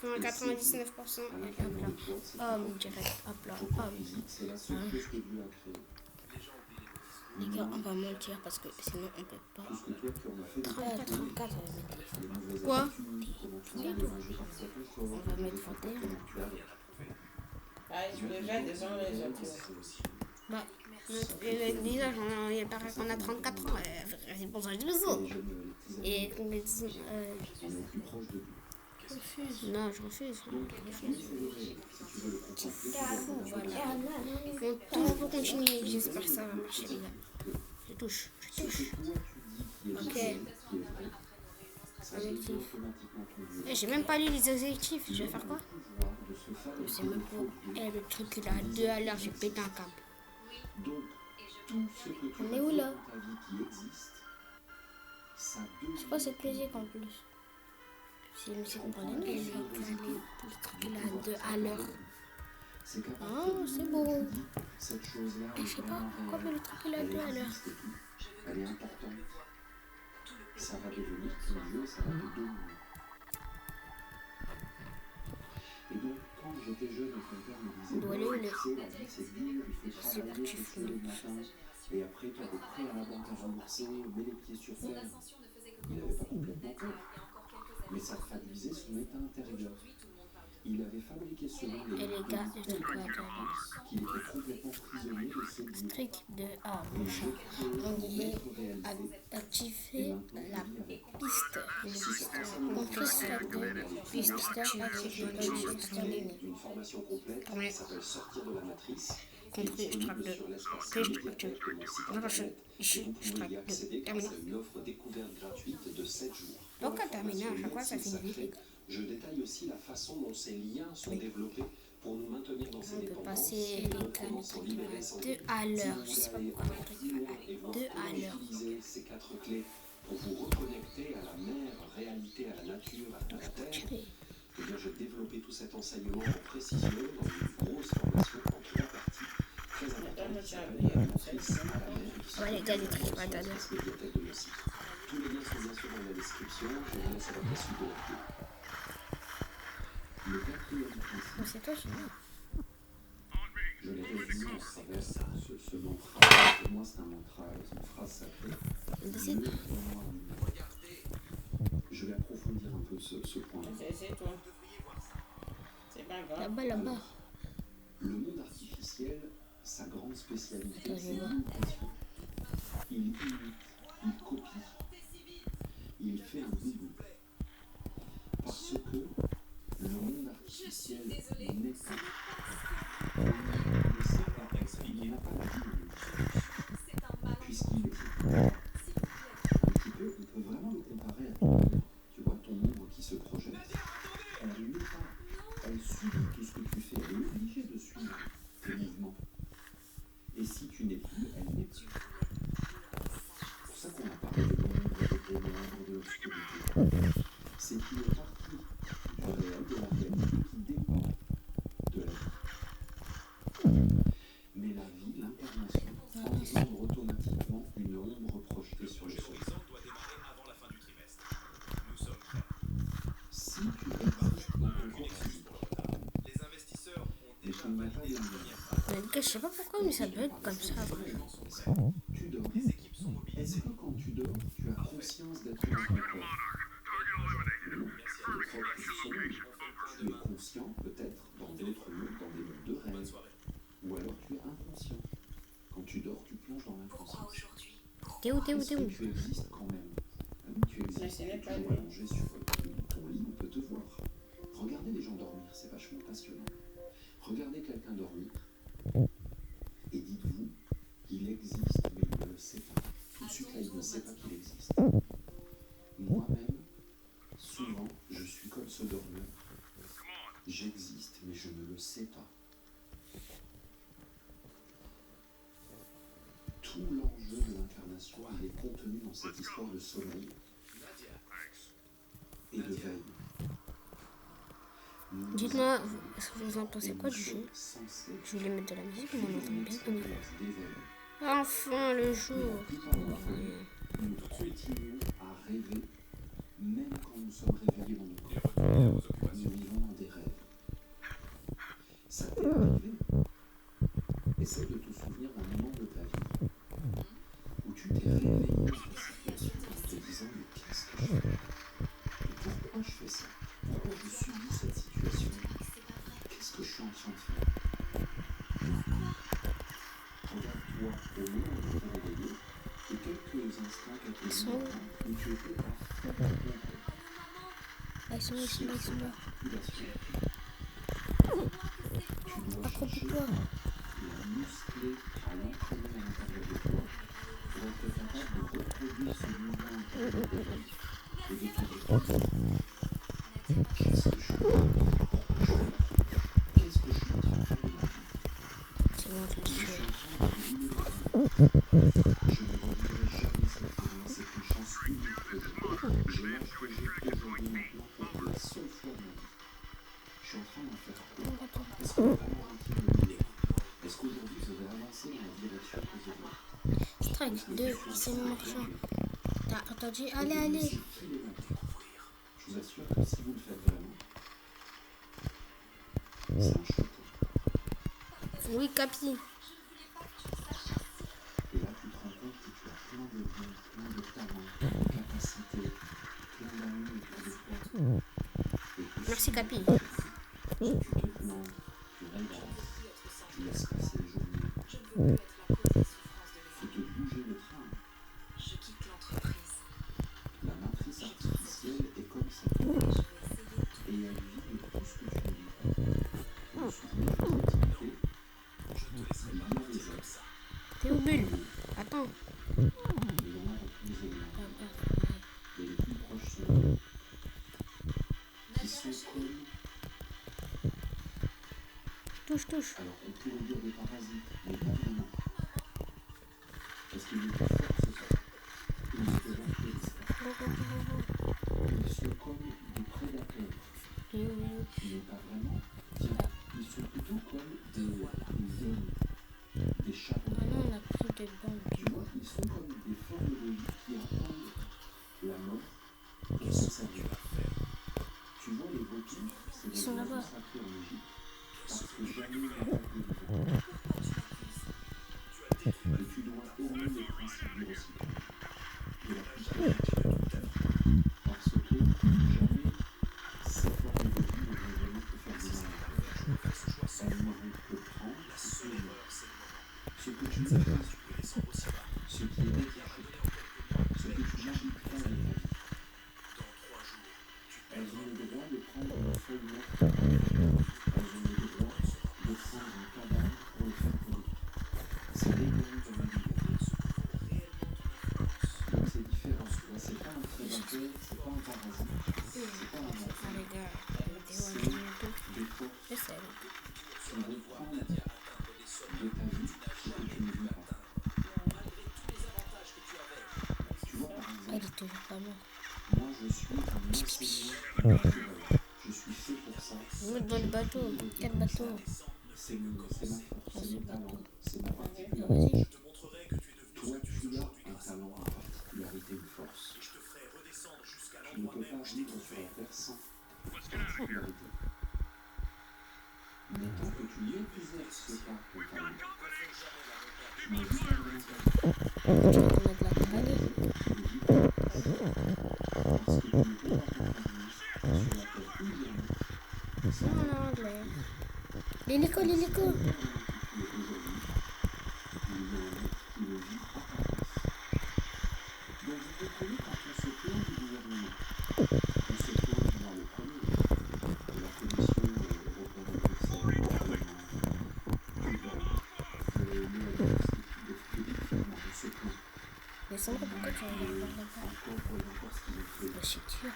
Enfin, 99%. Et hop là. Homme direct. Hop là. Homme. Les gars, on va mentir parce que sinon on peut pas. 34. Quoi? On va mettre 21. Ah, je le jette, les gens les jettent. Bah, déjà, il paraît qu'on a 34 ans. C'est pour ça que je dis ça. Et qu'on les dit. Non, je refuse. On peut continuer. J'espère que ça va marcher, les gars. Je touche. Ok. Objectif. J'ai même pas lu les objectifs. Je vais faire quoi? Je sais même pas. Le truc là, 2 à l'heure, j'ai pété un câble. On est où là? C'est quoi cette musique en plus? C'est une musique pour les trucs là, 2 à l'heure. Oh, c'est beau. Et je sais pas pourquoi le truc là, 2 à l'heure. Elle est importante. Ça va devenir ton Dieu, ça va te dominer. Et donc, quand j'étais jeune, mon père me disait, tu sais, la vie c'est dur, il faut travailler, il faut se lever le matin, et après tu as des prêts à la banque à rembourser, mets les pieds sur terre. Il n'avait pas complètement tort, mais ça traduisait son état intérieur. Il avait fabriqué ce monde et les gars, le truc là, qu'il était complètement prisonnier de ses dieux. truc de on dirait activer la piste. Une formation complète, ça s'appelle sortir de la matrice. Une offre découverte gratuite de 7 jours. Donc à terminer, à chaque fois ça finit. Je détaille aussi la façon dont ces liens sont développés pour nous maintenir dans ces dépendances. On peut passer les calculs 2 à l'heure. Je sais pas pourquoi. 2 à l'heure. Utilisez ces 4 clés pour vous reconnecter à la mère réalité, à la nature, à la terre. Eh bien, je développais tout cet enseignement en précision dans une grosse formation en 3 parties. Très importante qui s'appelle la matrice à la mère. Ouais, les gars, les trucs pas d'allure. Tous les liens sont bien sûr dans la description. Je vous laisse avec la suite de la vidéo. Le quatrième principe, C'est toi, je l'ai résumé à travers ce mantra. Pour moi, c'est un mantra, c'est une phrase sacrée. Je vais approfondir un peu ce point. C'est toi. C'est pas grave. Là-bas. Le monde artificiel, sa grande spécialité, c'est l'imitation. Il imite, il copie, il fait un double. Parce que le monde artificiel n'est pas. Il ne sait pas expliquer. Il n'a pas la vie de puisqu'il est. Un petit peu, on peut vraiment le comparer à ton ombre. Tu vois, ton ombre qui se projette. Elle n'est pas. Elle suit tout ce que tu fais. Elle est obligée de suivre tes mouvements. Et si tu n'es plus, elle n'est plus. C'est pour ça qu'on a parlé de l'ombre, de l'obscurité. C'est qu'il est parti du réel, de la réalité qui dépend de la vie. Mais la vie, l'incarnation, engendre automatiquement une ombre projetée sur le sol. Si tu existes dans ton corps physique, et qu'il n'y a pas de lumière, Je sais pas pourquoi, mais ça bug comme ça. tu dors. Est-ce que quand tu dors, tu as conscience d'être dans ton corps? Non, c'est propre du sommeil. Tu es conscient, peut-être, dans d'autres mondes, dans des mondes de rêve. Ou alors tu es inconscient. Quand tu dors, tu plonges dans l'inconscient. T'es où? Est-ce que tu existes quand même? Ah oui, tu existes. Tu es toujours allongé sur ton lit, on peut te voir. Regardez les gens dormir, c'est vachement passionnant. Regardez quelqu'un dormir et dites-vous, il existe, mais il ne le sait pas. Tout de suite là, il ne sait pas qu'il existe. Moi-même, souvent, je suis comme ce dormeur. J'existe, mais je ne le sais pas. Tout l'enjeu de l'incarnation, il est contenu dans cette histoire de sommeil et de veille. Dites-moi, vous en pensez quoi du jeu? Je voulais mettre de la musique, mais on entend bien comme il faut. Enfin, le jour. Nous continuons à rêver, même quand nous sommes réveillés dans nos corps. Nous vivons dans arrivé. Essaye de te souvenir d'un moment de ta vie où tu t'es réveillé de cette situation en te disant mais qu'est-ce que je fais? Et pourquoi je fais ça? Pourquoi je subis cette situation? Qu'est-ce que je suis en train de faire? Regarde-toi au moment où tu t'es réveillé et quelques instants, quelques minutes où tu étais à fond de ton corps. Ils sont là. Tu dois chercher à la muscler, à l'entraîner à l'intérieur de toi pour être capable de reproduire ce mouvement à l'intérieur de toi et de te dire qu'est-ce que je suis? Pourquoi je fais? Qu'est-ce que je suis en train de faire de ma vie? C'est bon, je Je le suis fais. en train de vivre ma vie. Je ne reviendrai jamais cette expérience, c'est une chance unique que j'ai. J'ai l'âge que j'ai aujourd'hui maintenant pour la seule fois de ma vie. Je suis en train d'en faire quoi? Est-ce que vraiment gentil de me dire? Est-ce qu'aujourd'hui je vais avancer dans la direction que je veux? Strike 2, c'est marchand. T'as entendu? Allez. Je vous assure que si vous le faites vraiment, c'est un choc. Oui, Capi. Et là, tu te rends compte que tu as plein de dons, plein de talents, plein de capacités, plein d'amis autour de toi. Et que Merci, Capi. si tu te plantes, tu rêvasses, tu laisses passer les journées, faut te bouger le train. La matrice artificielle est comme ça. Et elle vit de tout ce que tu ne vis pas. Je me souviens d'une activité, il y a des êtres. T'es où, Bulle? Attends. Mais il y en a dans tous les éléments. Et les plus proches sont eux, qui sont comme, Touche. alors on pourrait dire des parasites, mais pas vraiment. Parce qu'ils ne te forcent pas. Ils ne te vampirisent pas. Ils sont comme des prédateurs. Mais pas vraiment. Tiens, ils sont plutôt comme des hommes, des chats. Ah non, on a pris de bandes. Tu vois, ils sont comme des formes de vie qui attendent la mort pour s'en servir. Tu vois, les vautours, c'est Ils sont des là-bas. oiseaux sacrés en Égypte, parce que jamais ils n'attaquent les vivants. Et tu dois aimer les principes du recyclage, de la putréfaction, parce que jamais ces formes de vie ne vont vraiment te faire du mal. Elles ne vont que prendre ce que tu veux pas, ce qui est déclaré, ce que tu n'habites pas avec ta vie. Elles ont le droit de prendre une feuille morte. Elles ont le droit de prendre un cadavre pour le faire pourrir. C'est légal dans la vie. Donc c'est différent. Là, c'est pas un prédateur, c'est pas un parasite, c'est pas un Ah, enfant. les gars, C'est des forces je sais. qui vont prendre de ta vie ce que tu ne vis pas. Tu vois, par Elle exemple, est toujours pas morte. moi je suis un enseignant naturel. Je suis fait pour ça. Nous, dans le bateau. Quel bateau? C'est ma force, c'est mon talent, c'est ma particularité. Vas-y. Toi, tu as un talent, une particularité, une force. Tu ne peux pas vivre sur la terre sans particularité. Mais tant que tu n'exerces pas ton talent, tu ne vis pas de la Tu vas te mettre de la compagnie. parce que tu ne peux pas t'accompagner sur la terre une journée. Non, anglais. L'hélico. Tu es aujourd'hui, il y a un être qui le vit à ta place. Donc vous comprenez quand on se plaint du gouvernement, on se plaint du mois le premier, de la Commission européenne de Bruxelles, on se plaint. Mais Sandra, pourquoi tu regardes là-bas? Encore ce qu'ils ont fait. Bah, c'est dur.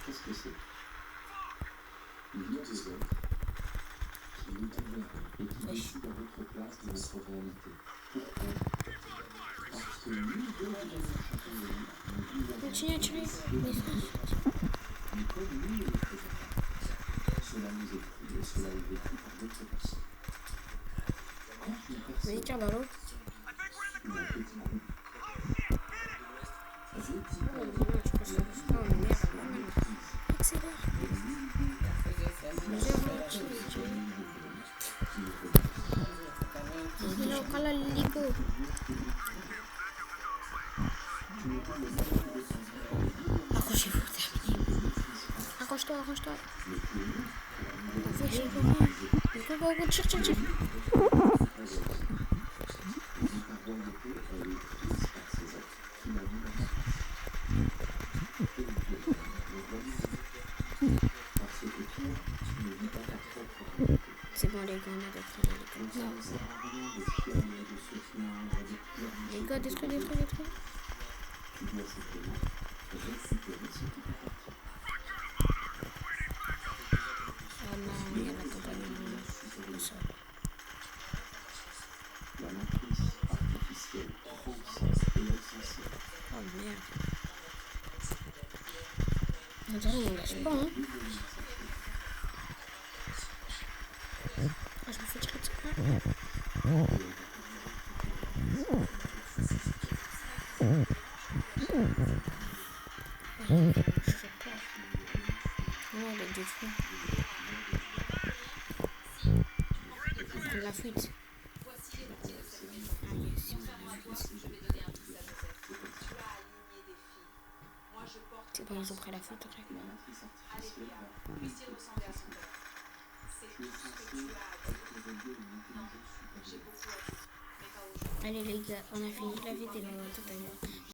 Qu'est-ce que c'est? Il y a des êtres qui nous gouvernent et qui décident à votre place de notre réalité. Pourquoi? Parce que nous, de la manière chacun de nous, nous gouvernons. Continue à tuer. Mais Mais comme nous ne le faisons pas, cela nous est pris et cela est vécu par d'autres personnes. Quand une personne, tiens, dans l'eau. ou un petit groupe, rétine Oh, non, tu peux faire ça. Oh, merde. la maîtrise Accélère. de l'unité, Ça faisait ça. la Tiens, structure de l'unité, Non, quand l'hélico. Accrochez-vous, terminé. Accroche-toi, accroche-toi. Fais go, tire. C'est bon les gars, on a détruit l'hélico. Les gars, détruis. Oh non, il y a la compagnie au sol. Oh merde. On dirait qu'on lâche pas, hein. Ah, je me fais tirer dessus. Je sais pas. Non, elle est détruite. Prendre la fuite. Ah yes, c'est bon, ils ont pris la fuite après. Allez les gars, on a fini la vidéo tout à l'heure.